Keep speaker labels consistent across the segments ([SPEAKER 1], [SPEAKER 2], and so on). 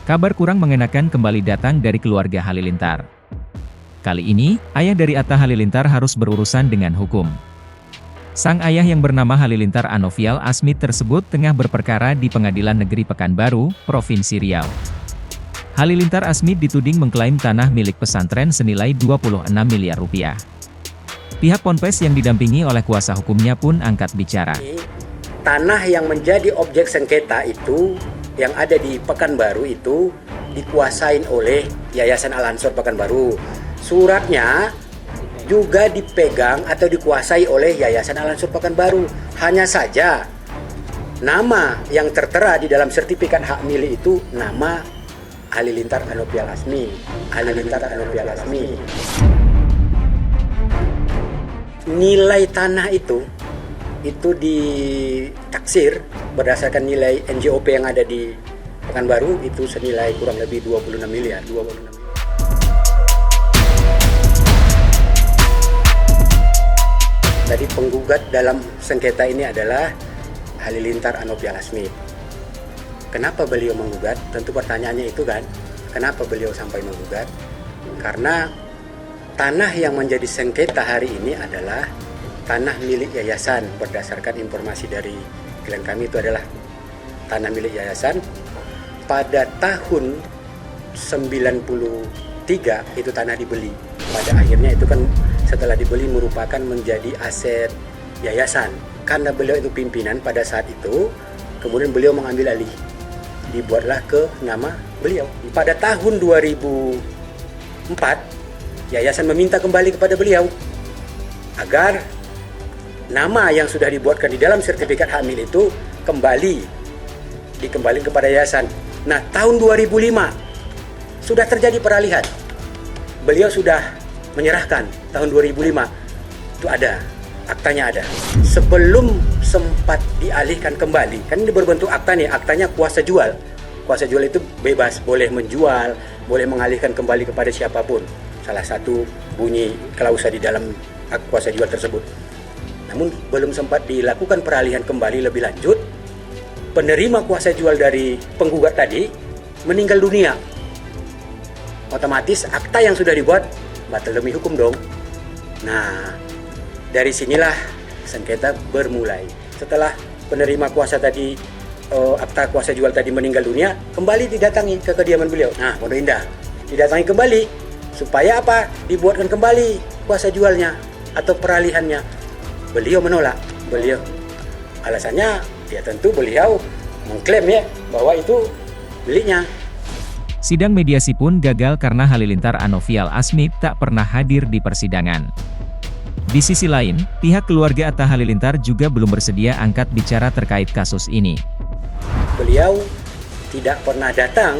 [SPEAKER 1] Kabar kurang mengenakan kembali datang dari keluarga Halilintar. Kali ini, ayah dari Atta Halilintar harus berurusan dengan hukum. Sang ayah yang bernama Halilintar Anovial Asmit tersebut tengah berperkara di Pengadilan Negeri Pekanbaru, Provinsi Riau. Halilintar Asmit dituding mengklaim tanah milik pesantren senilai 26 miliar rupiah. Pihak Ponpes yang didampingi oleh kuasa hukumnya pun angkat bicara.
[SPEAKER 2] Tanah yang menjadi objek sengketa itu, yang ada di Pekanbaru itu, dikuasain oleh Yayasan Al-Ansor Pekanbaru. Suratnya juga dipegang atau dikuasai oleh Yayasan Al-Ansor Pekanbaru. Hanya saja, nama yang tertera di dalam sertifikat hak milik itu nama Halilintar Anovial Asmit. Halilintar Anovial Asmit. Nilai tanah itu ditaksir berdasarkan nilai NJOP yang ada di Pekanbaru itu senilai kurang lebih 26 miliar. Jadi penggugat dalam sengketa ini adalah Halilintar Anovial Asmit. Kenapa beliau menggugat? Tentu pertanyaannya itu kan, kenapa beliau sampai menggugat? Karena tanah yang menjadi sengketa hari ini adalah tanah milik yayasan. Berdasarkan informasi dari klien kami itu adalah tanah milik yayasan. Pada tahun 93 itu tanah dibeli. Pada akhirnya itu kan setelah dibeli merupakan menjadi aset yayasan. Karena beliau itu pimpinan pada saat itu, kemudian beliau mengambil alih. Dibuatlah ke nama beliau. Pada tahun 2004, yayasan meminta kembali kepada beliau agar nama yang sudah dibuatkan di dalam sertifikat hak milik itu dikembalikan kepada yayasan. Nah, tahun 2005 sudah terjadi peralihan. Beliau sudah menyerahkan tahun 2005. Itu ada, aktanya ada. Sebelum sempat dialihkan kembali, kan ini berbentuk akta nih, aktanya kuasa jual. Kuasa jual itu bebas, boleh menjual, boleh mengalihkan kembali kepada siapapun. Salah satu bunyi klausa di dalam kuasa jual tersebut. Namun belum sempat dilakukan peralihan kembali lebih lanjut, penerima kuasa jual dari penggugat tadi meninggal dunia. Otomatis akta yang sudah dibuat batal demi hukum dong. Nah, dari sinilah sengketa bermulai. Setelah penerima kuasa tadi, akta kuasa jual tadi meninggal dunia, kembali didatangi ke kediaman beliau. Nah, Pondok Indah didatangi kembali supaya apa? Dibuatkan kembali kuasa jualnya atau peralihannya. Beliau menolak. Beliau alasannya ya tentu beliau mengklaim ya bahwa itu miliknya.
[SPEAKER 1] Sidang mediasi pun gagal karena Halilintar Anovial Asmit tak pernah hadir di persidangan. Di sisi lain, pihak keluarga Atta Halilintar juga belum bersedia angkat bicara terkait kasus ini.
[SPEAKER 2] Beliau tidak pernah datang,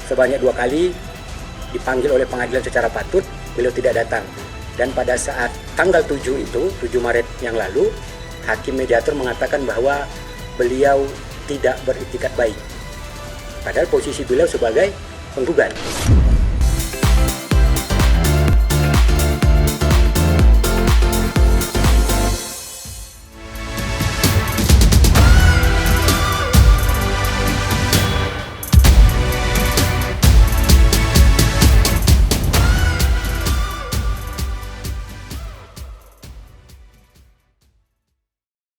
[SPEAKER 2] sebanyak 2 kali dipanggil oleh pengadilan secara patut, beliau tidak datang. Dan pada saat tanggal 7 Maret yang lalu, hakim mediator mengatakan bahwa beliau tidak beritikat baik. Padahal posisi beliau sebagai penggugat.